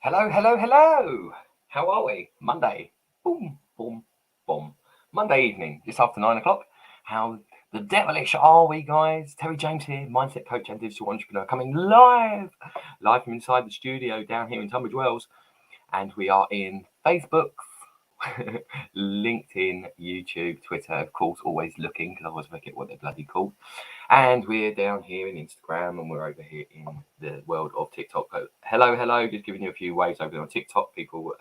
Hello, hello, hello. How are we? Monday. Boom, boom, boom. Monday evening, just after 9 o'clock. How the devilish are we, guys? Terry James here, mindset coach and digital entrepreneur, coming live from inside the studio down here in Tunbridge Wells. And we are in Facebook, LinkedIn, YouTube, Twitter, of course, always looking because I always forget what they're bloody called. And we're down here in Instagram and we're over here in the world of TikTok. Hello, hello, just giving you a few waves over there on TikTok. People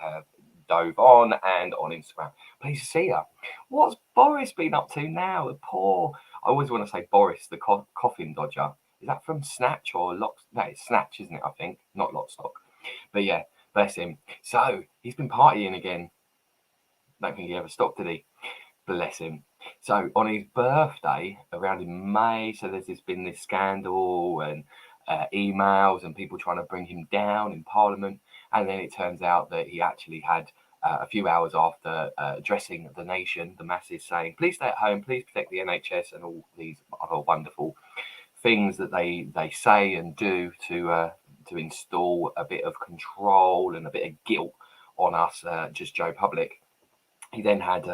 dove on and on Instagram. Pleased to see you. What's Boris been up to now? The poor, I always want to say Boris, the coffin dodger. Is that from Snatch or Lock? No, it's Snatch, isn't it? I think, not Lock Stock. But yeah, bless him. So he's been partying again. Don't think he ever stopped, did he? Bless him. So on his birthday, around in May, so there's been this scandal and emails and people trying to bring him down in Parliament. And then it turns out that he actually had a few hours after addressing the nation, the masses, saying, please stay at home, please protect the NHS and all these other wonderful things that they say and do to install a bit of control and a bit of guilt on us, just Joe Public. He then had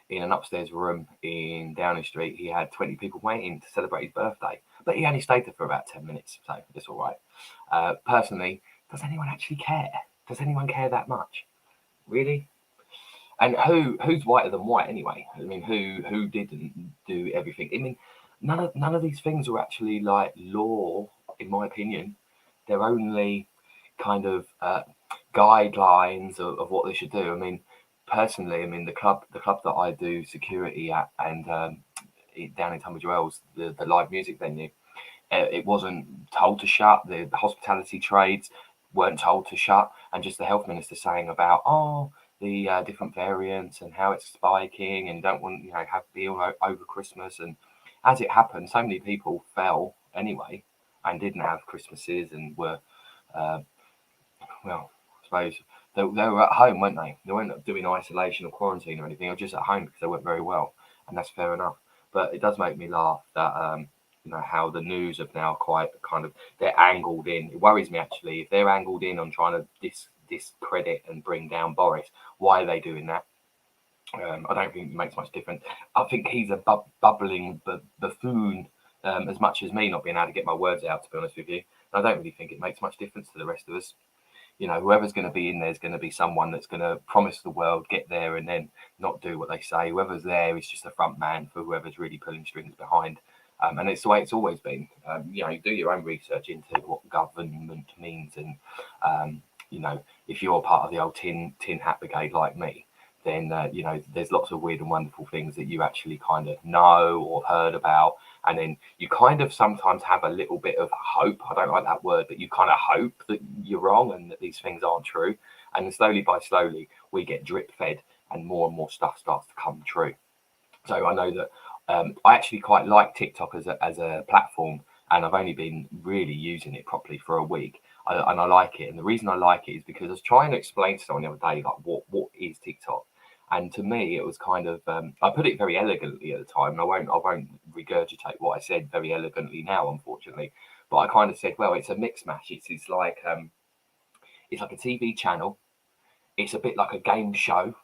in an upstairs room in Downing Street, he had 20 people waiting to celebrate his birthday, but he only stayed there for about 10 minutes, so it's all right. Personally, does anyone actually care? Does anyone care that much? Really? And who's whiter than white anyway? I mean, who didn't do everything? I mean, none of these things are actually like law, in my opinion. They're only kind of guidelines of what they should do. I mean, personally, I mean the club that I do security at, and down in Tunbridge Wells, the live music venue, it wasn't told to shut. The hospitality trades weren't told to shut, and just the health minister saying about the different variants and how it's spiking and don't want have be all over Christmas. And as it happened, so many people fell anyway and didn't have Christmases and were well, I suppose they were at home, weren't they? They weren't doing isolation or quarantine or anything. They were just at home because they weren't very well, and that's fair enough. But it does make me laugh that how the news have now quite kind of they're angled in. It worries me actually if they're angled in on trying to discredit and bring down Boris. Why are they doing that? I don't think it makes much difference. I think he's a bubbling buffoon as much as me not being able to get my words out. To be honest with you, I don't really think it makes much difference to the rest of us. Whoever's going to be in there is going to be someone that's going to promise the world, get there, and then not do what they say. Whoever's there is just a front man for whoever's really pulling strings behind. And it's the way it's always been. You do your own research into what government means, and if you're part of the old tin hat brigade like me, then there's lots of weird and wonderful things that you actually kind of know or heard about, and then you kind of sometimes have a little bit of hope. I don't like that word, but you kind of hope that you're wrong and that these things aren't true. And slowly we get drip fed and more stuff starts to come true. So I know that I actually quite like TikTok as a platform, and I've only been really using it properly for a week. And I like it. And the reason I like it is because I was trying to explain to someone the other day, like, what is TikTok? And to me, it was kind of I put it very elegantly at the time, and I won't regurgitate what I said very elegantly now, unfortunately. But I kind of said, well, it's a mix mash. It's like a TV channel. It's a bit like a game show.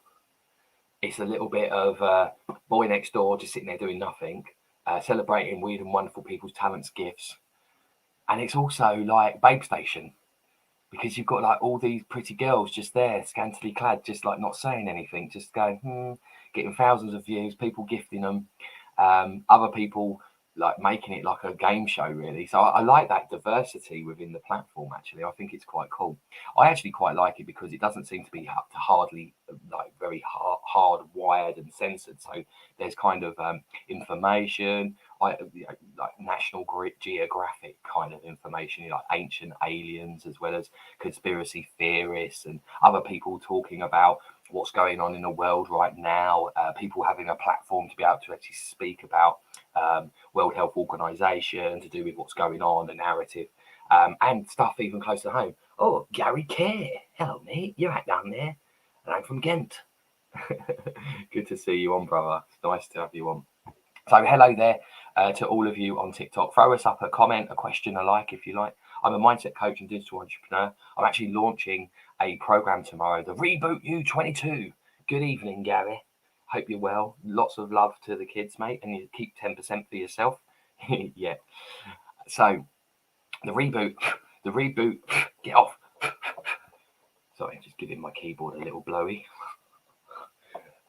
It's a little bit of boy next door just sitting there doing nothing, celebrating weird and wonderful people's talents, gifts, and it's also like Babe Station, because you've got like all these pretty girls just there, scantily clad, just like not saying anything, just going, getting thousands of views, people gifting them, other people like making it like a game show, really. So I like that diversity within the platform. Actually, I think it's quite cool. I actually quite like it because it doesn't seem to be hardly like very hard wired and censored. So there's kind of information, like National Geographic kind of information, like ancient aliens, as well as conspiracy theorists and other people talking about what's going on in the world right now. People having a platform to be able to actually speak about World Health Organization, to do with what's going on, the narrative, and stuff even close to home. Oh, Gary Kerr, hello mate, you're right down there, and I'm from Ghent. Good to see you on, brother. It's nice to have you on. So hello there to all of you on TikTok. Throw us up a comment, a question, a like if you like. I'm a mindset coach and digital entrepreneur. I'm actually launching a program tomorrow, the Reboot U22. Good evening, Gary. Hope you're well. Lots of love to the kids, mate, and you keep 10% for yourself. Yeah. So the reboot, get off. Sorry, just giving my keyboard a little blowy.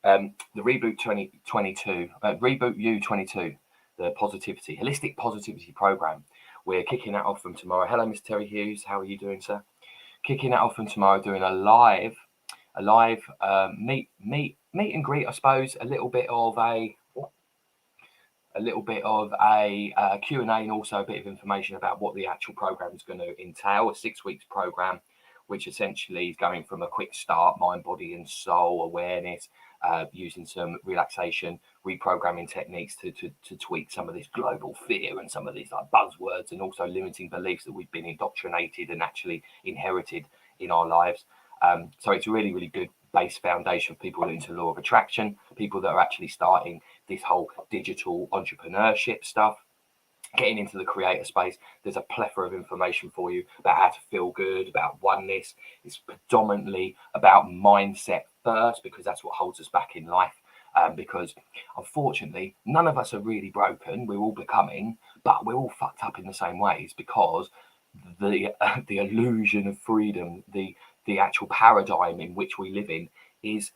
The Reboot 2022, Reboot U22, the holistic positivity program. We're kicking that off from tomorrow. Hello, Mr. Terry Hughes. How are you doing, sir? Kicking that off from tomorrow, doing a live meet and greet, I suppose. A little bit of a Q&A, and also a bit of information about what the actual program is going to entail. A 6 weeks program, which essentially is going from a quick start, mind, body, and soul awareness, using some relaxation, reprogramming techniques to tweak some of this global fear and some of these like buzzwords, and also limiting beliefs that we've been indoctrinated and actually inherited in our lives. So it's a really, really good base foundation for people into law of attraction, people that are actually starting this whole digital entrepreneurship stuff, getting into the creator space. There's a plethora of information for you about how to feel good, about oneness. It's predominantly about mindset first, because that's what holds us back in life. Because unfortunately, none of us are really broken. We're all becoming, but we're all fucked up in the same ways, because the illusion of freedom, the actual paradigm in which we live in is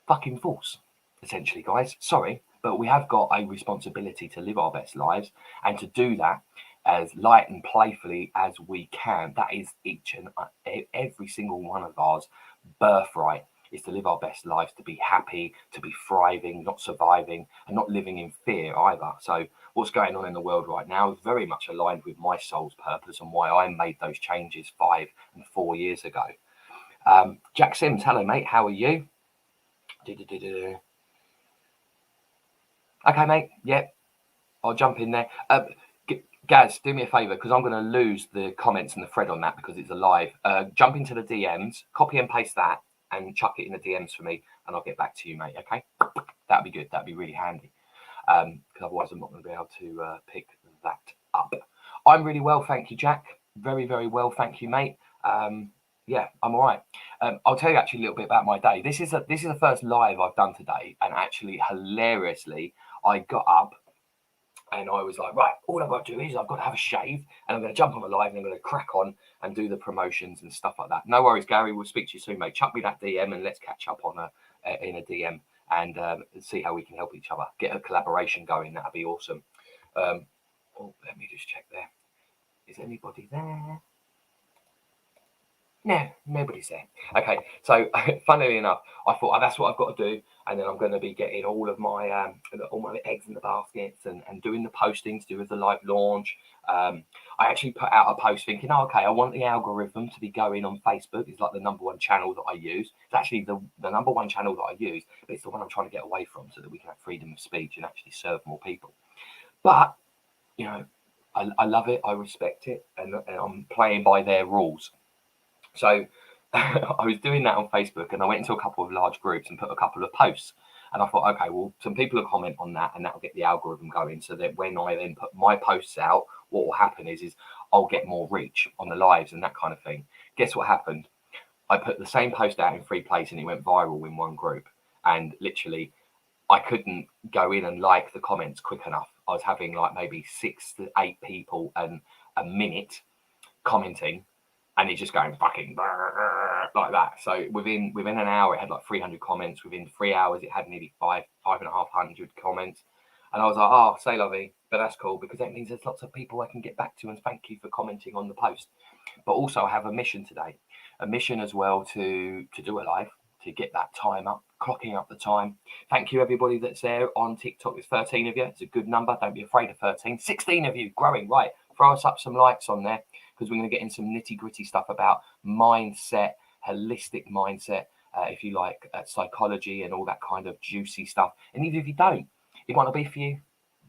fucking false, essentially, guys. Sorry, but we have got a responsibility to live our best lives, and to do that as light and playfully as we can. That is each and every single one of ours birthright, is to live our best lives, to be happy, to be thriving, not surviving, and not living in fear either. So what's going on in the world right now is very much aligned with my soul's purpose and why I made those changes 5 and 4 years ago. Jack Sims, hello, mate. How are you? Okay, mate. Yeah, I'll jump in there. Gaz, do me a favour, because I'm going to lose the comments and the thread on that because it's a live. Jump into the DMs, copy and paste that, and chuck it in the DMs for me, and I'll get back to you, mate. Okay, that'd be good. That'd be really handy. Because otherwise I'm not going to be able to pick that up. I'm really well, thank you, Jack. Very, very well, thank you, mate. Yeah, I'm all right. I'll tell you actually a little bit about my day. This is the first live I've done today, and actually hilariously, I got up and I was like, right, all I've got to do is I've got to have a shave, and I'm going to jump on the live, and I'm going to crack on and do the promotions and stuff like that. No worries, Gary. We'll speak to you soon, mate. Chuck me that DM and let's catch up on in a DM and see how we can help each other. Get a collaboration going. That'd be awesome. Let me just check there. Is anybody there? No, nobody's there. Okay, so funnily enough, I thought, oh, that's what I've got to do, and then I'm going to be getting all my eggs in the baskets and doing the postings to do with the live launch. I actually put out a post thinking, oh, okay, I want the algorithm to be going on Facebook. It's like the number one channel that I use. It's actually the number one channel that I use, but it's the one I'm trying to get away from so that we can have freedom of speech and actually serve more people. But, you know, I love it, I respect it, and I'm playing by their rules. So I was doing that on Facebook, and I went into a couple of large groups and put a couple of posts, and I thought, okay, well, some people will comment on that, and that'll get the algorithm going, so that when I then put my posts out, what will happen is I'll get more reach on the lives and that kind of thing. Guess what happened? I put the same post out in 3 places, and it went viral in one group, and literally I couldn't go in and like the comments quick enough. I was having like maybe 6 to 8 people a minute commenting, and it's just going fucking like that. So within an hour, it had like 300 comments. Within 3 hours, it had nearly 5,500 comments. And I was like, oh, say lovey, but that's cool, because that means there's lots of people I can get back to, and thank you for commenting on the post. But also I have a mission today, a mission as well to do a live, to get that time up, clocking up the time. Thank you, everybody that's there on TikTok. There's 13 of you. It's a good number. Don't be afraid of 13. 16 of you, growing. Right, throw us up some likes on there, because we're going to get in some nitty-gritty stuff about mindset, holistic mindset, if you like, psychology and all that kind of juicy stuff. And even if you don't, it might not be for you,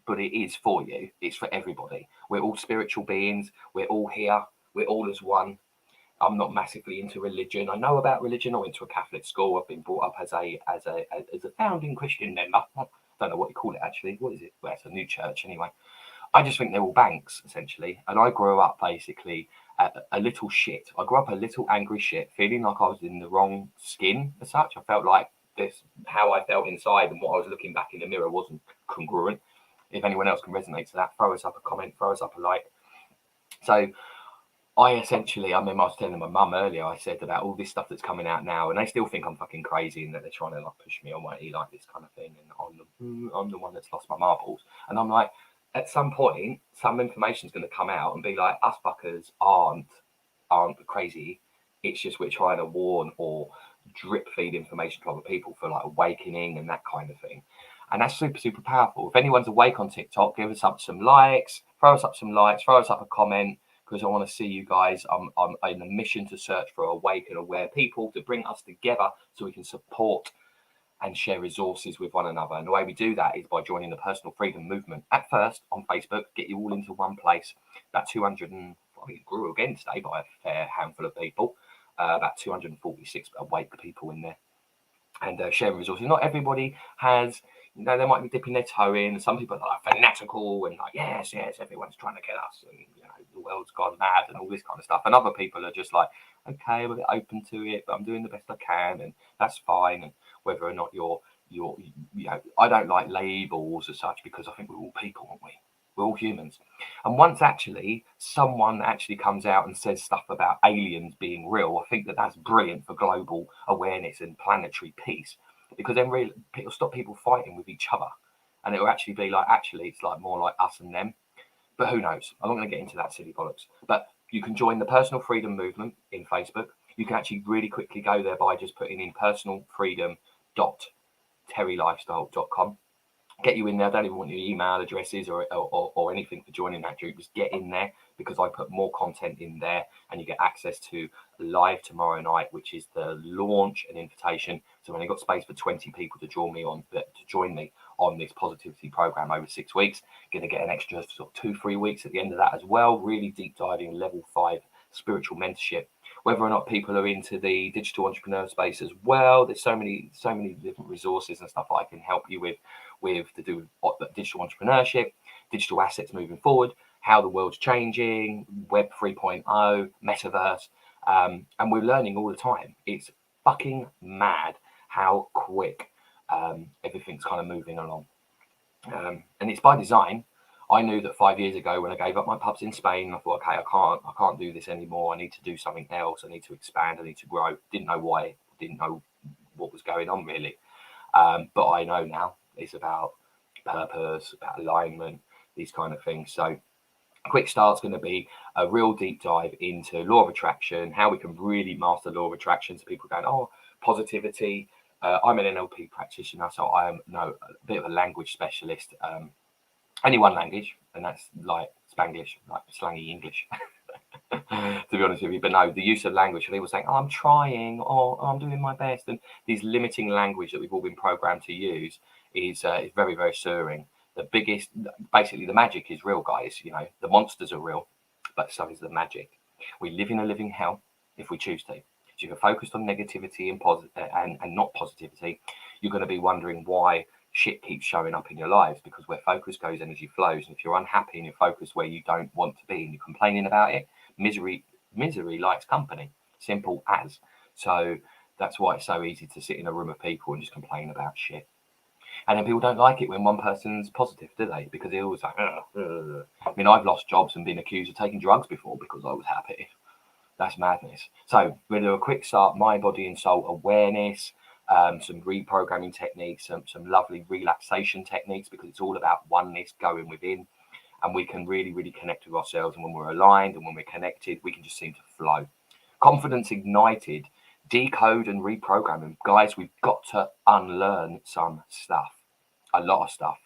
but it is for you. It's for everybody. We're all spiritual beings. We're all here. We're all as one. I'm not massively into religion. I know about religion. I went to a Catholic school. I've been brought up as a founding Christian member. I don't know what you call it, actually. What is it? Well, it's a new church anyway. I just think they're all banks, essentially. And I grew up basically a little shit. I grew up a little angry shit, feeling like I was in the wrong skin as such. I felt like this, how I felt inside and what I was looking back in the mirror wasn't congruent. If anyone else can resonate to that, throw us up a comment, throw us up a like. So I remember I was telling my mum earlier, I said about all this stuff that's coming out now, and they still think I'm fucking crazy and that they're trying to like push me away, like this kind of thing. And I'm the one that's lost my marbles. And I'm like, at some point, some information's going to come out and be like, us fuckers aren't crazy. It's just we're trying to warn or drip feed information to other people for like awakening and that kind of thing. And that's super, super powerful. If anyone's awake on TikTok, give us up some likes, throw us up a comment, because I want to see you guys. I'm in a mission to search for awake and aware people to bring us together so we can support and share resources with one another. And the way we do that is by joining the personal freedom movement at first on Facebook, get you all into one place. About 200 and I think it grew again today by a fair handful of people, about 246 awake people in there, and sharing resources. Not everybody has, they might be dipping their toe in. Some people are like fanatical and like, yes, everyone's trying to kill us, and the world's gone mad and all this kind of stuff. And other people are just like, okay, we're open to it, but I'm doing the best I can, and that's fine. And whether or not you're I don't like labels as such, because I think we're all people, aren't we? We're all humans. And once someone actually comes out and says stuff about aliens being real, I think that that's brilliant for global awareness and planetary peace, because then really it'll stop people fighting with each other, and it will actually be like, actually it's like more like us and them. But who knows? I'm not going to get into that silly bollocks. But you can join the personal freedom movement in Facebook. You can actually really quickly go there by just putting in personalfreedom.terrylifestyle.com. Get you in there. I don't even want your email addresses or anything for joining that group. Just get in there, because I put more content in there, and you get access to live tomorrow night, which is the launch and invitation. So when I've got space for 20 people to join me on this positivity program over 6 weeks, going to get an extra sort of 2-3 weeks at the end of that as well. Really deep diving level 5 spiritual mentorship. Whether or not people are into the digital entrepreneur space as well, there's so many different resources and stuff I can help you with to do with digital entrepreneurship, digital assets moving forward, how the world's changing, Web 3.0, metaverse, and we're learning all the time. It's fucking mad how quick everything's kind of moving along, and it's by design. I knew that 5 years ago when I gave up my pubs in Spain, I thought, okay, I can't do this anymore. I need to do something else. I need to expand. I need to grow. Didn't know why. Didn't know what was going on really. But I know now it's about purpose, about alignment, these kind of things. So quick start's going to be a real deep dive into law of attraction, how we can really master law of attraction. So people going, oh, positivity. I'm an NLP practitioner, so I am a bit of a language specialist. Only one language, and that's like Spanglish, like slangy English, to be honest with you. But no, the use of language, people saying, oh, I'm trying, or oh, I'm doing my best, and these limiting language that we've all been programmed to use is very, very stirring. Basically the magic is real, guys. The monsters are real, but so is the magic. We live in a living hell if we choose to. So if you're focused on negativity and not positivity, you're going to be wondering why shit keeps showing up in your lives, because where focus goes, energy flows. And if you're unhappy and you're focused where you don't want to be and you're complaining about it, misery likes company. Simple as. So that's why it's so easy to sit in a room of people and just complain about shit. And then people don't like it when one person's positive, do they? Because they're always like, ugh. I mean, I've lost jobs and been accused of taking drugs before because I was happy. That's madness. So we're going to do a quick start, mind, body and soul awareness, some reprogramming techniques, some lovely relaxation techniques, because it's all about oneness going within, and we can really, really connect with ourselves. And when we're aligned and when we're connected, we can just seem to flow. Confidence ignited, decode and reprogramming. Guys, we've got to unlearn some stuff, a lot of stuff.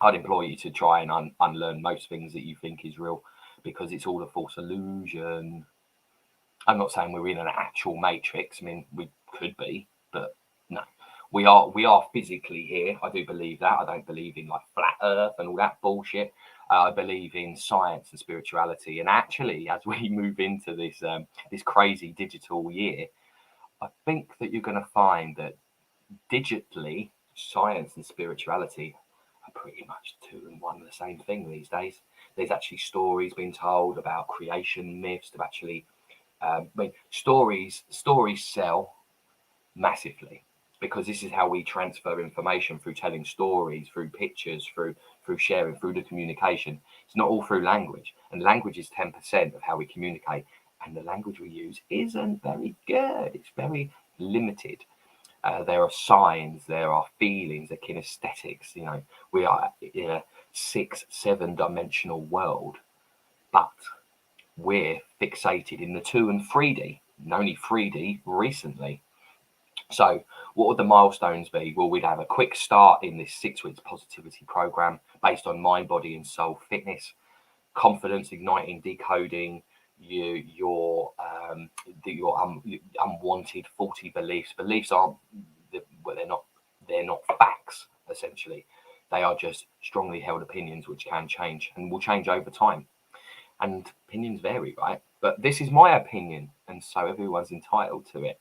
I'd implore you to try and unlearn most things that you think is real, because it's all a false illusion. I'm not saying we're in an actual matrix. I mean, we could be, but no, we are physically here. I do believe that. I don't believe in like flat earth and all that bullshit. I believe in science and spirituality. And actually, as we move into this crazy digital year, I think that you're going to find that digitally, science and spirituality are pretty much two and one the same thing these days. There's actually stories being told about creation myths to actually, stories sell massively, because this is how we transfer information, through telling stories, through pictures, through sharing, through the communication. It's not all through language, and language is 10% of how we communicate, and the language we use isn't very good. It's very limited. There are signs, there are feelings, there are kinesthetics. We are in a 6-7 dimensional world, but we're fixated in the 2 and 3D, and only 3D recently. So what would the milestones be? Well, we'd have a quick start in this 6 weeks positivity program based on mind, body and soul fitness, confidence, igniting, decoding your unwanted faulty beliefs. Beliefs aren't, well, they're not facts, essentially. They are just strongly held opinions which can change and will change over time. And opinions vary, right? But this is my opinion, and so everyone's entitled to it.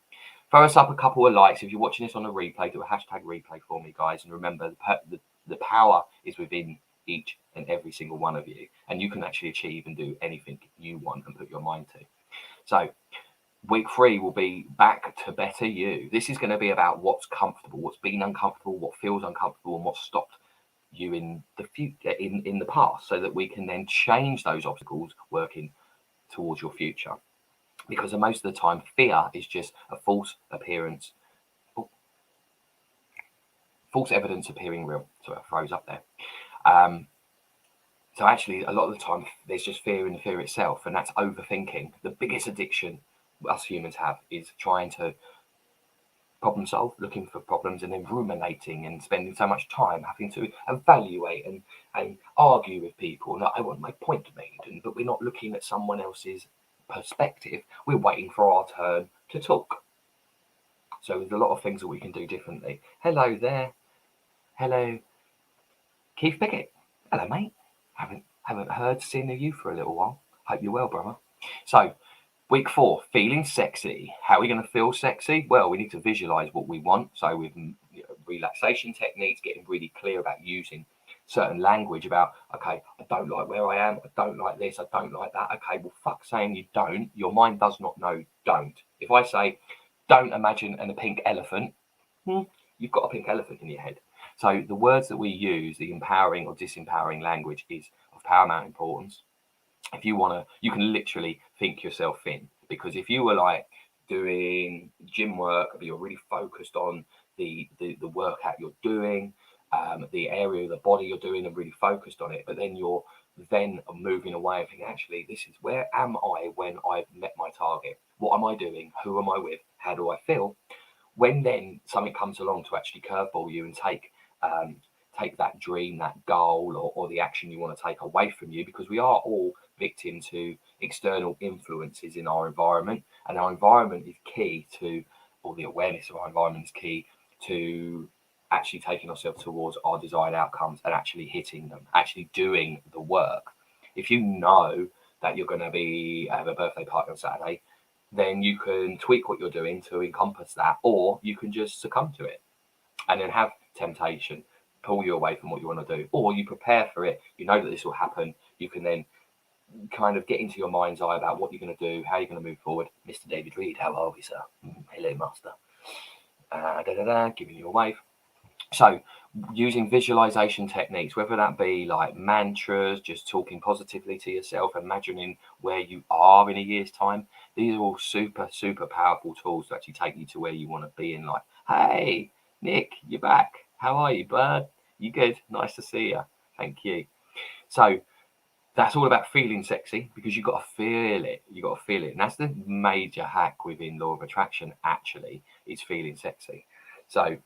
Throw us up a couple of likes. If you're watching this on a replay, do a hashtag replay for me, guys. And remember, the power is within each and every single one of you. And you can actually achieve and do anything you want and put your mind to. So week 3 will be back to better you. This is going to be about what's comfortable, what's been uncomfortable, what feels uncomfortable, and what stopped you in the future, in the past, so that we can then change those obstacles working towards your future. Because most of the time, fear is just a false evidence appearing real. So I froze up there. So actually, a lot of the time, there's just fear in the fear itself, and that's overthinking. The biggest addiction us humans have is trying to problem solve, looking for problems, and then ruminating and spending so much time having to evaluate and argue with people. Like, I want my point made, but we're not looking at someone else's perspective. We're waiting for our turn to talk. So there's a lot of things that we can do differently. Hello there. Hello, Keith Pickett. Hello, mate. Haven't seen of you for a little while. Hope you're well, brother. So week 4, feeling sexy. How are we going to feel sexy? Well, we need to visualize what we want. So with relaxation techniques, getting really clear about using certain language about, okay, I don't like where I am, I don't like this, I don't like that. Okay, well, fuck saying you don't. Your mind does not know don't. If I say, don't imagine a pink elephant, you've got a pink elephant in your head. So the words that we use, the empowering or disempowering language, is of paramount importance. If you want to, you can literally think yourself in, because if you were like doing gym work, but you're really focused on the workout you're doing, the area of the body you're doing, and really focused on it, but then you're moving away and thinking, actually, this is, where am I when I've met my target? What am I doing? Who am I with? How do I feel? When then something comes along to actually curveball you and take that dream, that goal, or the action you want to take away from you, because we are all victim to external influences in our environment, and our environment is key to, or the awareness of our environment is key to actually taking ourselves towards our desired outcomes and actually hitting them, actually doing the work. If you know that you're going to have a birthday party on Saturday, then you can tweak what you're doing to encompass that, or you can just succumb to it and then have temptation pull you away from what you want to do, or you prepare for it. You know that this will happen. You can then kind of get into your mind's eye about what you're going to do, how you're going to move forward. Mr. David Reed, how are we, sir? Hello, master. Giving you a wave. So using visualization techniques, whether that be like mantras, just talking positively to yourself, imagining where you are in a year's time, these are all super, super powerful tools to actually take you to where you want to be in life. Hey, Nick, you're back. How are you, bud? You good? Nice to see you. Thank you. So that's all about feeling sexy, because you've got to feel it. You've got to feel it. And that's the major hack within Law of Attraction, actually, is feeling sexy. So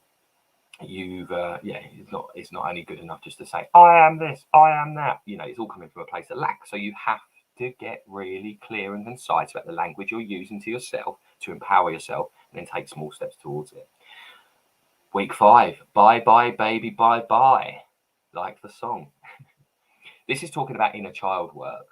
you've it's not only good enough just to say I am this, I am that. It's all coming from a place of lack. So you have to get really clear and concise about the language you're using to yourself to empower yourself, and then take small steps towards it. Week 5, bye bye baby, bye bye, like the song. This is talking about inner child work,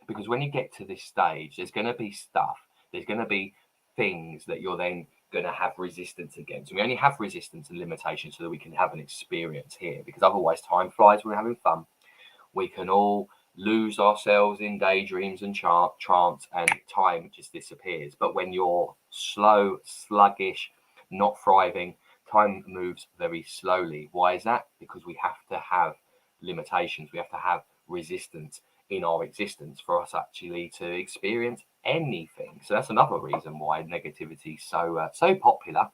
because when you get to this stage, there's going to be stuff, there's going to be things that you're then going to have resistance against. We only have resistance and limitation so that we can have an experience here, because otherwise time flies when we're having fun. We can all lose ourselves in daydreams and trance, and time just disappears. But when you're slow, sluggish, not thriving, time moves very slowly. Why is that? Because we have to have limitations. We have to have resistance in our existence for us actually to experience anything. So that's another reason why negativity is so popular.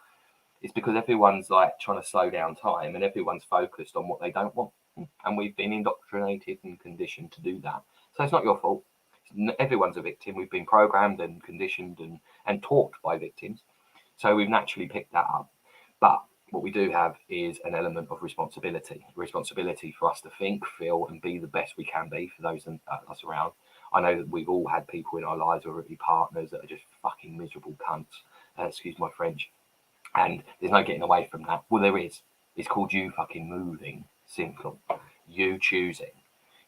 It's because everyone's like trying to slow down time, and everyone's focused on what they don't want. And we've been indoctrinated and conditioned to do that. So it's not your fault. Everyone's a victim. We've been programmed and conditioned and taught by victims. So we've naturally picked that up. But what we do have is an element of responsibility for us to think, feel, and be the best we can be for those us around. I know that we've all had people in our lives, whether it be partners, that are just fucking miserable cunts. Excuse my French. And there's no getting away from that. Well, there is. It's called you fucking moving. Simple. You choosing.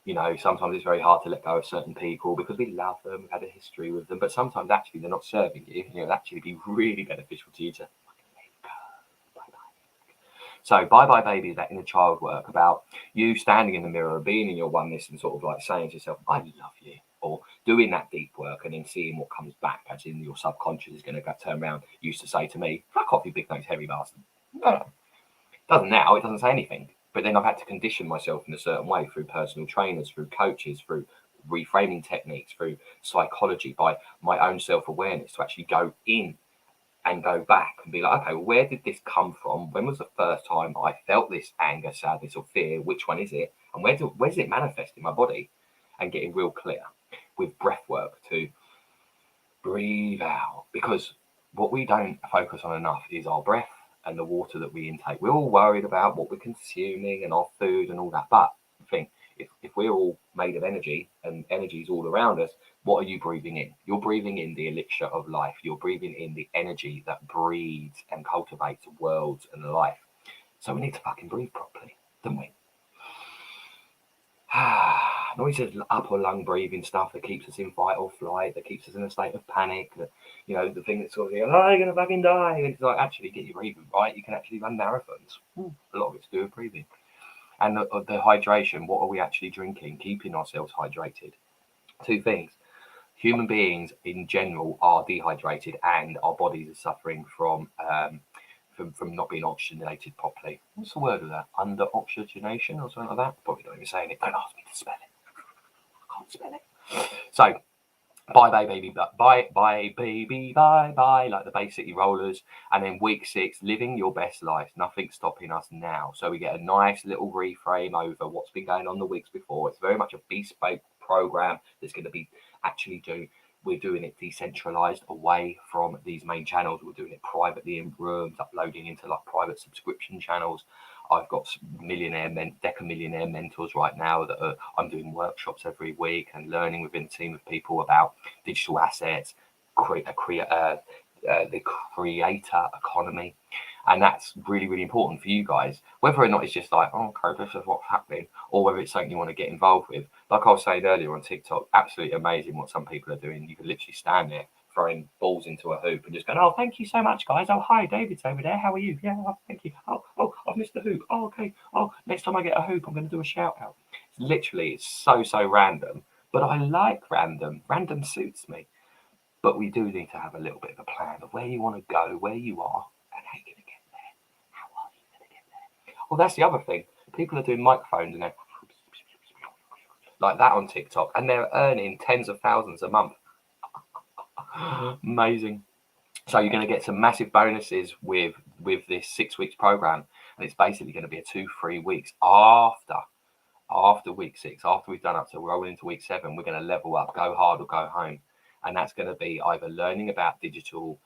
You know, sometimes it's very hard to let go of certain people because we love them, we've had a history with them, but sometimes actually they're not serving you. You know, it'd actually be really beneficial to you to So bye baby is that inner child work about you standing in the mirror, being in your oneness and sort of like saying to yourself, I love you, or doing that deep work and then seeing what comes back, as in your subconscious is going to turn around. Used to say to me, fuck off, you big nose hairy bastard. No. Doesn't now, it doesn't say anything. But then I've had to condition myself in a certain way through personal trainers, through coaches, through reframing techniques, through psychology, by my own self-awareness to actually go in and go back and be like, okay, well, where did this come from? When was the first time I felt this anger, sadness, or fear? Which one is it? And where does it manifest in my body? And getting real clear with breath work to breathe out. Because what we don't focus on enough is our breath and the water that we intake. We're all worried about what we're consuming and our food and all that. But the thing, if we're all made of energy and energy is all around us, what are you breathing in? You're breathing in the elixir of life. You're breathing in the energy that breeds and cultivates worlds and life. So we need to fucking breathe properly, don't we? Not just upper lung breathing stuff that keeps us in fight or flight, that keeps us in a state of panic, that, you know, the thing that's sort of, oh, you're going to fucking die. And it's like, actually get your breathing right. You can actually run marathons. A lot of it's to do with breathing. And the hydration, what are we actually drinking? Keeping ourselves hydrated. Two things. Human beings in general are dehydrated, and our bodies are suffering from not being oxygenated properly. What's the word of that? Under oxygenation or something like that? Probably not even saying it. Don't ask me to spell it. I can't spell it. So, bye baby, bye, like the Bay City Rollers. And then week 6, living your best life. Nothing stopping us now. So we get a nice little reframe over what's been going on the weeks before. It's very much a bespoke program that's going to be we're doing it decentralized away from these main channels. We're doing it privately in rooms, uploading into like private subscription channels. I've got decamillionaire mentors right now that I'm doing workshops every week and learning within a team of people about digital assets, the creator economy. And that's really, really important for you guys, whether or not it's just like, oh, okay, this is what's happening, or whether it's something you want to get involved with. Like I was saying earlier on TikTok, absolutely amazing what some people are doing. You can literally stand there throwing balls into a hoop and just going, oh, thank you so much, guys. Oh, hi, David's over there. How are you? Yeah, oh, thank you. Oh, I've missed the hoop. Oh, okay. Oh, next time I get a hoop, I'm going to do a shout out. It's so random, but I like random. Random suits me. But we do need to have a little bit of a plan of where you want to go, where you are, and how you're going to get there. How are you going to get there? Well, that's the other thing. People are doing microphones and they're like that on TikTok, and they're earning tens of thousands a month. Amazing. So you're going to get some massive bonuses with this 6 weeks program, and it's basically going to be a 2-3 weeks after week 6, after we've done up to rolling into week 7. We're going to level up, go hard or go home. And that's going to be either learning about digital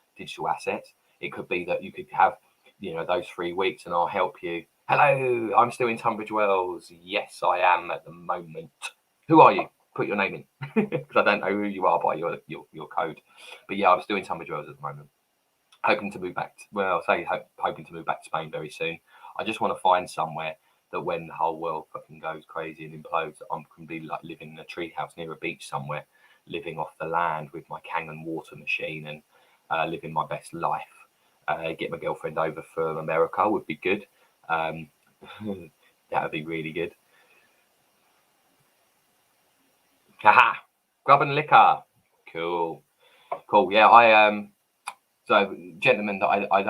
assets. It could be that you could have, you know, those 3 weeks and I'll help you. Hello, I'm still in Tunbridge Wells. Yes, I am at the moment. Who are you? Put your name in, because I don't know who you are by your code. But yeah, I'm still in Tunbridge Wells at the moment. Hoping to move back. Hoping to move back to Spain very soon. I just want to find somewhere that when the whole world fucking goes crazy and implodes, I can be like living in a treehouse near a beach somewhere, living off the land with my Kangen water machine and living my best life. Get my girlfriend over from America would be good. That would be really good. Haha, grub and liquor. Cool. Yeah, so gentleman that I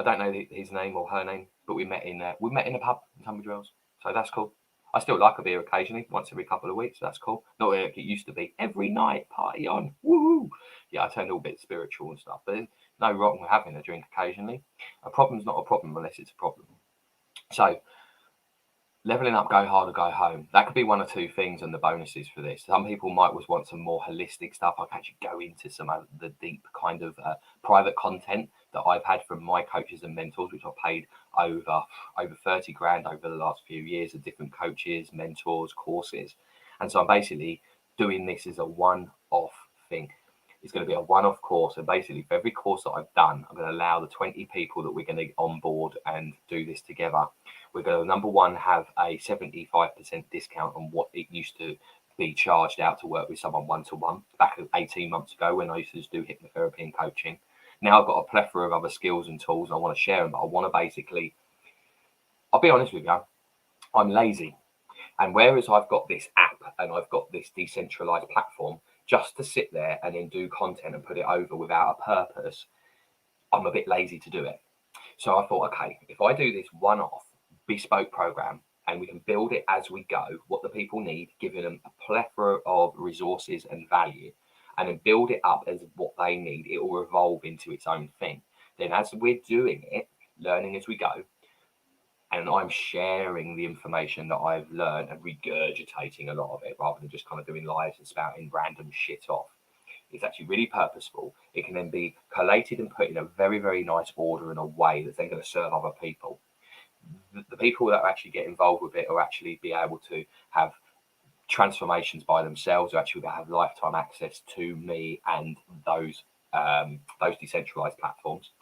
don't know his name or her name, but we met in a pub in Tunbridge Wells, so that's cool. I still like a beer occasionally, once every couple of weeks. So that's cool. Not like it used to be every night, party on, woo! Yeah, I turned a little bit spiritual and stuff, but there's no wrong with having a drink occasionally. A problem's not a problem unless it's a problem. So leveling up, go hard or go home. That could be one or two things and the bonuses for this. Some people might always want some more holistic stuff. I can actually go into some of the deep kind of private content that I've had from my coaches and mentors, which I've paid over 30 grand over the last few years of different coaches, mentors, courses. And so I'm basically doing this as a one-off thing. It's going to be a one-off course. And basically for every course that I've done, I'm going to allow the 20 people that we're going to onboard and do this together. We're going to, number one, have a 75% discount on what it used to be charged out to work with someone one-to-one back 18 months ago when I used to just do hypnotherapy and coaching. Now I've got a plethora of other skills and tools. I want to share them, but I want to basically, I'll be honest with you, I'm lazy. And whereas I've got this app and I've got this decentralized platform, just to sit there and then do content and put it over without a purpose, I'm a bit lazy to do it. So I thought, okay, if I do this one-off bespoke program and we can build it as we go, what the people need, giving them a plethora of resources and value, and then build it up as what they need, it will evolve into its own thing. Then as we're doing it, learning as we go, and I'm sharing the information that I've learned and regurgitating a lot of it rather than just kind of doing lives and spouting random shit off. It's actually really purposeful. It can then be collated and put in a very, very nice order in a way that's then going to serve other people. The people that actually get involved with it will actually be able to have transformations by themselves, or actually have lifetime access to me and those decentralized platforms.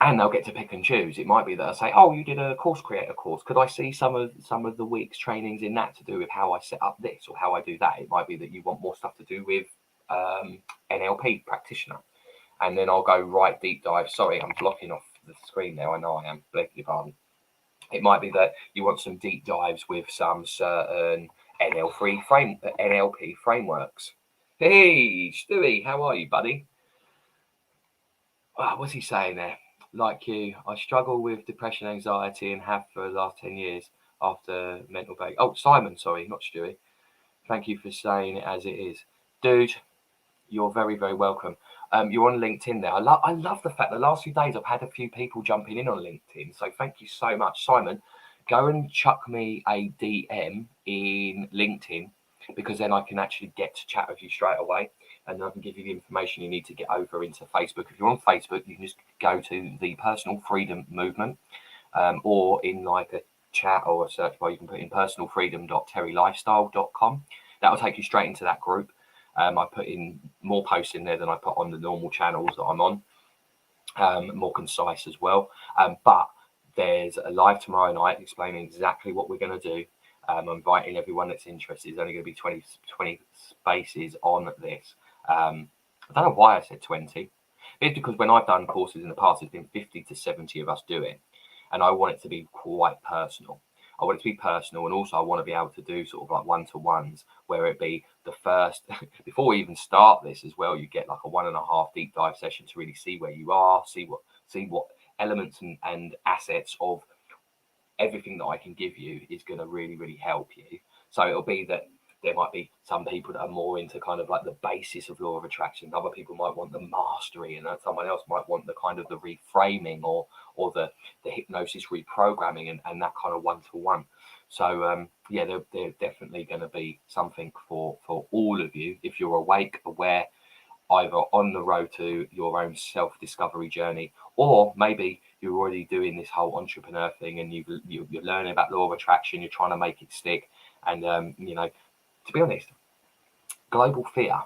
And they'll get to pick and choose. It might be that I say, "Oh, you did a course creator course. Could I see some of the week's trainings in that to do with how I set up this or how I do that?" It might be that you want more stuff to do with NLP practitioner, and then I'll go right deep dive. Sorry, I'm blocking off the screen there. I know I am. Beg your pardon. It might be that you want some deep dives with some certain NLP frameworks. Hey, Stewie, how are you, buddy? What's he saying there? Like you, I struggle with depression, anxiety, and have for the last 10 years after mental break. Oh, Simon, sorry, not Stewie. Thank you for saying it as it is. Dude, you're very, very welcome. You're on LinkedIn there. I love the fact the last few days I've had a few people jumping in on LinkedIn. So thank you so much. Simon, go and chuck me a DM in LinkedIn, because then I can actually get to chat with you straight away. And I can give you the information you need to get over into Facebook. If you're on Facebook, you can just go to the Personal Freedom Movement, or in like a chat or a search bar, you can put in personalfreedom.terrylifestyle.com. That will take you straight into that group. I put in more posts in there than I put on the normal channels that I'm on, more concise as well. But there's a live tomorrow night explaining exactly what we're going to do. I'm inviting everyone that's interested. There's only going to be 20 spaces on this. I don't know why I said 20. It's because when I've done courses in the past, there's been 50 to 70 of us do it. And I want it to be quite personal. I want it to be personal, and also I want to be able to do sort of like one-to-ones where it be the first, before we even start this as well, you get like a 1.5 deep dive session to really see where you are, see what elements and assets of everything that I can give you is going to really, really help you. So it'll be that there might be some people that are more into kind of like the basis of law of attraction. Other people might want the mastery, and someone else might want the kind of the reframing or the hypnosis reprogramming and that kind of one-to-one. So yeah, they're definitely going to be something for all of you if you're awake, aware, either on the road to your own self-discovery journey, or maybe you're already doing this whole entrepreneur thing and you're learning about law of attraction, you're trying to make it stick. And to be honest, global fear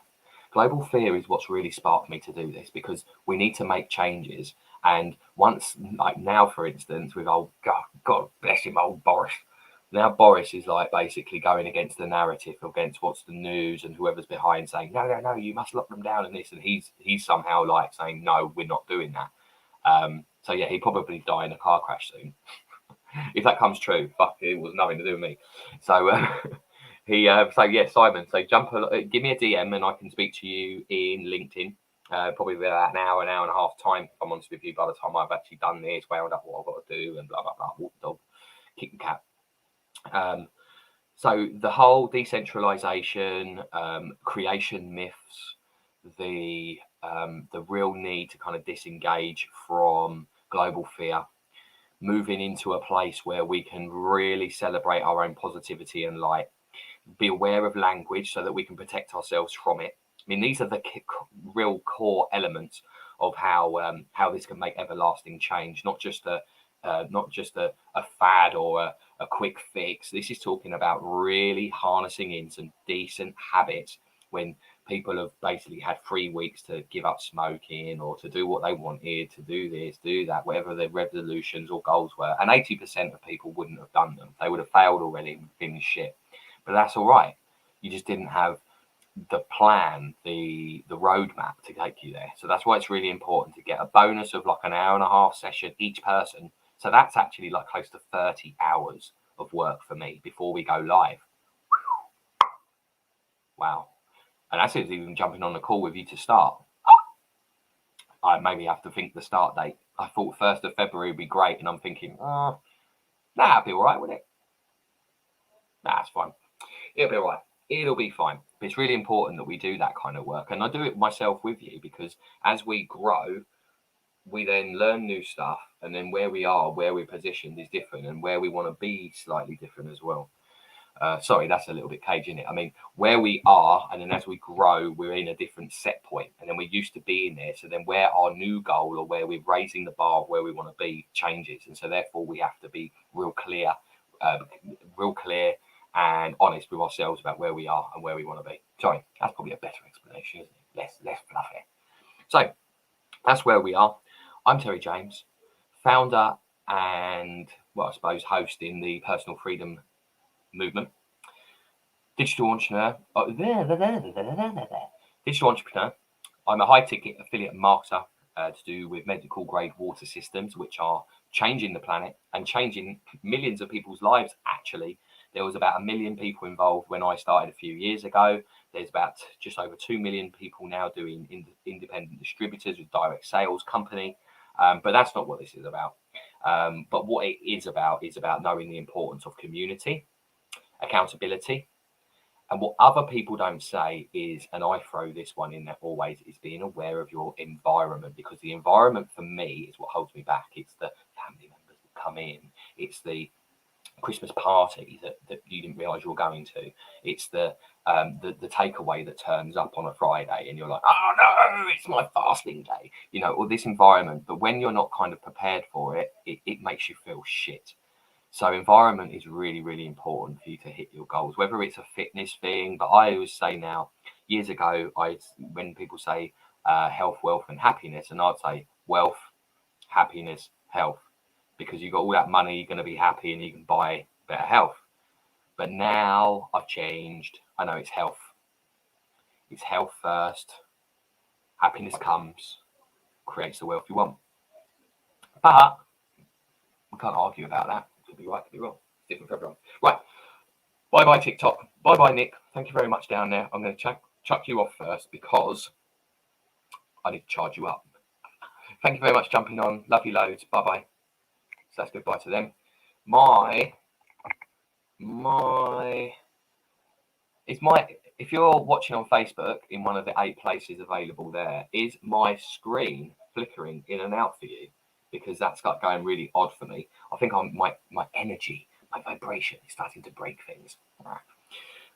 is what's really sparked me to do this, because we need to make changes. And once, like now, for instance, with old God bless him, old Boris. Now Boris is like basically going against the narrative, against what's the news and whoever's behind, saying no, you must lock them down and this, and he's somehow like saying no, we're not doing that. So yeah, he'd probably die in a car crash soon. If that comes true, fuck, it was nothing to do with me. So so yeah, Simon. So give me a DM and I can speak to you in LinkedIn. Probably about an hour and a half time. If I'm honest with you, by the time I've actually done this, wound up what I've got to do, and blah blah blah, walk the dog, kick the cat. So the whole decentralization, creation myths, the real need to kind of disengage from global fear, moving into a place where we can really celebrate our own positivity and light, be aware of language so that we can protect ourselves from it. I mean, these are the real core elements of how this can make everlasting change, not just a fad or a quick fix. This is talking about really harnessing in some decent habits when people have basically had 3 weeks to give up smoking or to do what they wanted, to do this, do that, whatever their resolutions or goals were. And 80% of people wouldn't have done them. They would have failed already and finished shit. But that's all right. You just didn't have the plan, the roadmap to take you there. So that's why it's really important to get a bonus of like an hour and a half session each person. So that's actually like close to 30 hours of work for me before we go live. Wow. And that's even jumping on the call with you to start. I maybe have to think the start date. I thought 1st of February would be great. And I'm thinking, that'd be all right, wouldn't it? Nah, it's fine. It'll be all right. It'll be fine. But it's really important that we do that kind of work. And I do it myself with you because as we grow, we then learn new stuff. And then where we are, where we're positioned is different. And where we want to be slightly different as well. Sorry, that's a little bit cagey, isn't it? I mean, where we are, and then as we grow, we're in a different set point, and then we're used to being there. So then where our new goal or where we're raising the bar of where we want to be changes. And so therefore we have to be real clear and honest with ourselves about where we are and where we want to be. Sorry, that's probably a better explanation, isn't it? Less fluffy. So that's where we are. I'm Terry James, founder and, well, I suppose host in the personal freedom movement. Digital entrepreneur. Digital entrepreneur. I'm a high-ticket affiliate marketer to do with medical-grade water systems, which are changing the planet and changing millions of people's lives, actually. There was about 1 million people involved when I started a few years ago. There's about just over 2 million people now doing independent distributors with direct sales company. But that's not what this is about. But what it is about knowing the importance of community, accountability, and what other people don't say is, and I throw this one in there always, is being aware of your environment, because the environment for me is what holds me back. It's the family members that come in. It's the Christmas party that you didn't realize you were going to. It's the takeaway that turns up on a Friday and you're like, oh no, it's my fasting day, or this environment. But when you're not kind of prepared for it, it makes you feel shit. So environment is really, really important for you to hit your goals, whether it's a fitness thing. But I always say now, years ago, when people say health, wealth and happiness, and I'd say wealth, happiness, health, because you've got all that money, you're going to be happy and you can buy better health. But now I've changed. I know it's health. It's health first. Happiness comes, creates the wealth you want. But we can't argue about that. Could be right, could be wrong. It's different for everyone. Right. Bye-bye, TikTok. Bye-bye, Nick. Thank you very much down there. I'm going to chuck you off first because I need to charge you up. Thank you very much for jumping on. Love you loads. Bye-bye. So that's goodbye to them. If you're watching on Facebook, in one of the 8 places available there, is my screen flickering in and out for you? Because that's got going really odd for me. I think my energy, my vibration is starting to break things.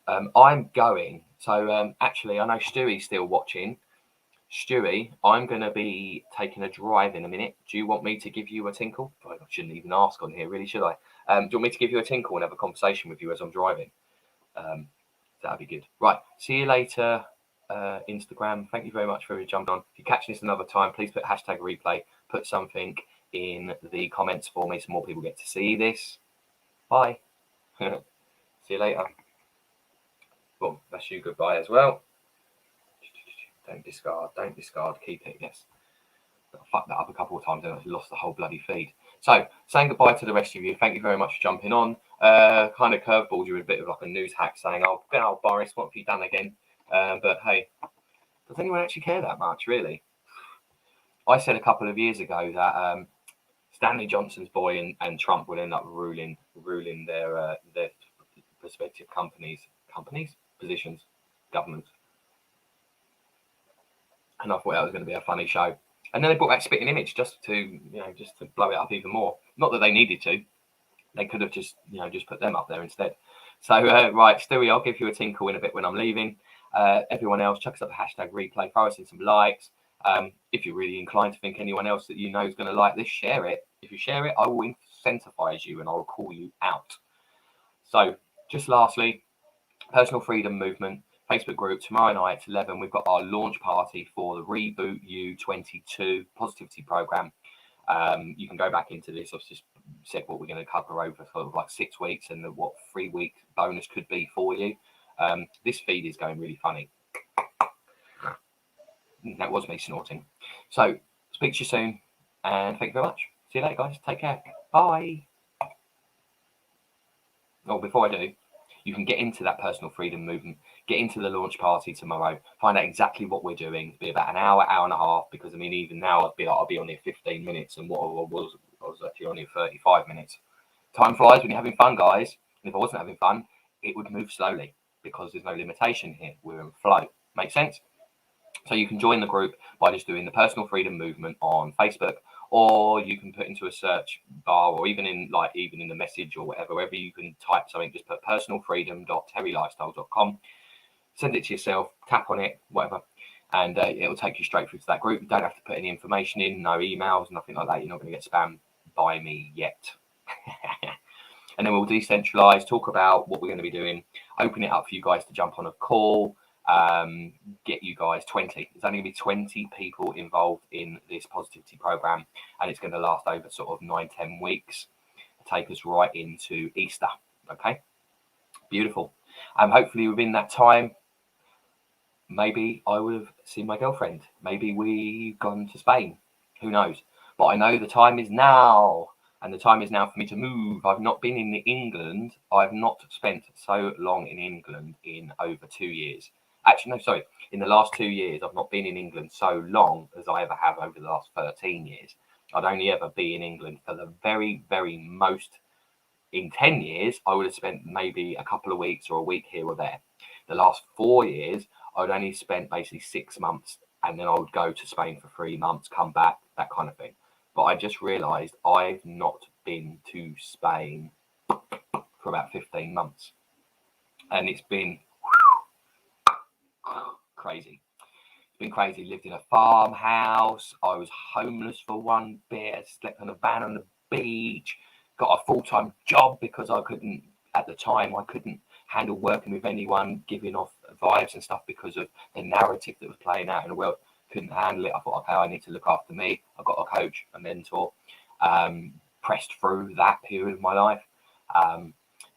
Actually, I know Stewie's still watching. Stewie, I'm going to be taking a drive in a minute. Do you want me to give you a tinkle? I shouldn't even ask on here, really, should I? Do you want me to give you a tinkle and have a conversation with you as I'm driving? That'd be good. Right. See you later, Instagram. Thank you very much for jumping on. If you're catching this another time, please put #replay. Put something in the comments for me so more people get to see this. Bye. See you later. Well, that's you goodbye as well. Don't discard. Keep it, yes. fucked that up a couple of times and I lost the whole bloody feed. So saying goodbye to the rest of you. Thank you very much for jumping on. Kind of curveballed you with a bit of like a news hack saying, "Oh, Boris, what have you done again?" But hey, does anyone actually care that much, really? I said a couple of years ago that Stanley Johnson's boy and Trump will end up ruling their respective positions, governments. And I thought that was going to be a funny show. And then they brought back Spitting Image just to blow it up even more. Not that they needed to. They could have just put them up there instead. So right, Stewie, I'll give you a tinkle in a bit when I'm leaving. Everyone else, chuck us up the hashtag replay, throw us in some likes. If you're really inclined to think anyone else that you know is going to like this, share it. If you share it, I will incentivize you and I will call you out. So just lastly, Personal Freedom Movement Facebook group tomorrow night at 11. We've got our launch party for the Reboot You 22 Positivity Program. You can go back into this. I've just said what we're going to cover over sort of like 6 weeks and what 3-week bonus could be for you. This feed is going really funny. That was me snorting. So speak to you soon and thank you very much. See you later, guys. Take care. Bye. Oh, before I do, you can get into that Personal Freedom Movement, get into the launch party tomorrow, find out exactly what we're doing. It'll be about an hour and a half, because I mean, even now I'll be on here 15 minutes, and what I was actually on here 35 minutes. Time flies when you're having fun, guys. And if I wasn't having fun, it would move slowly because there's no limitation here. We're in flow. Make sense? So you can join the group by just doing the Personal Freedom Movement on Facebook, or you can put into a search bar, or even in the message or wherever you can type something, just put personalfreedom.terrylifestyle.com, send it to yourself, tap on it, whatever, and it will take you straight through to that group. You don't have to put any information in, no emails, nothing like that. You're not going to get spammed by me yet. And then we'll decentralize, talk about what we're going to be doing, open it up for you guys to jump on a call. Get you guys 20. There's only going to be 20 people involved in this positivity program, and it's going to last over sort of 9-10 weeks, take us right into Easter. Okay, beautiful. Hopefully within that time, maybe I would have seen my girlfriend. Maybe we've gone to Spain. Who knows? But I know the time is now, and the time is now for me to move. I've not been in England. I've not spent so long in England in over 2 years. Actually, no, sorry. In the last 2 years, I've not been in England so long as I ever have over the last 13 years. I'd only ever be in England for the very, very most. In 10 years, I would have spent maybe a couple of weeks or a week here or there. The last 4 years, I would only spent basically 6 months, and then I would go to Spain for 3 months, come back, that kind of thing. But I just realised I've not been to Spain for about 15 months. And it's been crazy. It's been crazy. Lived in a farmhouse. I was homeless for one bit. Slept in a van on the beach. Got a full-time job because I couldn't handle working with anyone, giving off vibes and stuff because of the narrative that was playing out in the world. Couldn't handle it. I thought, okay, I need to look after me. I got a coach, a mentor. Pressed through that period of my life.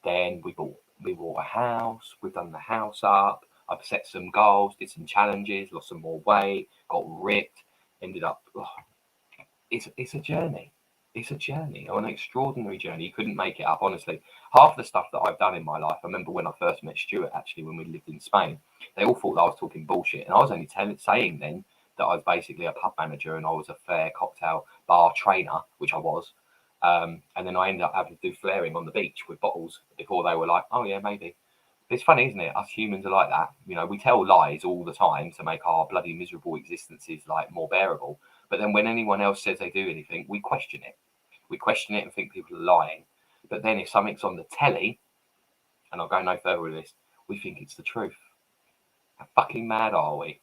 Then we bought a house. We've done the house up. I've set some goals, did some challenges, lost some more weight, got ripped, ended up. It's a journey. It's a journey, an extraordinary journey. You couldn't make it up, honestly. Half the stuff that I've done in my life, I remember when I first met Stuart, actually, when we lived in Spain, they all thought that I was talking bullshit. And I was only saying then that I was basically a pub manager and I was a fair cocktail bar trainer, which I was. And then I ended up having to do flaring on the beach with bottles before they were like, oh, yeah, maybe. It's funny, isn't it? Us humans are like that. You know, we tell lies all the time to make our bloody miserable existences like more bearable. But then when anyone else says they do anything, we question it. We question it and think people are lying. But then if something's on the telly, and I'll go no further with this, we think it's the truth. How fucking mad are we?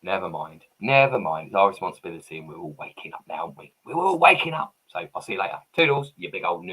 Never mind. It's our responsibility, and we're all waking up now, aren't we? We're all waking up. So I'll see you later. Toodles, you big old noob.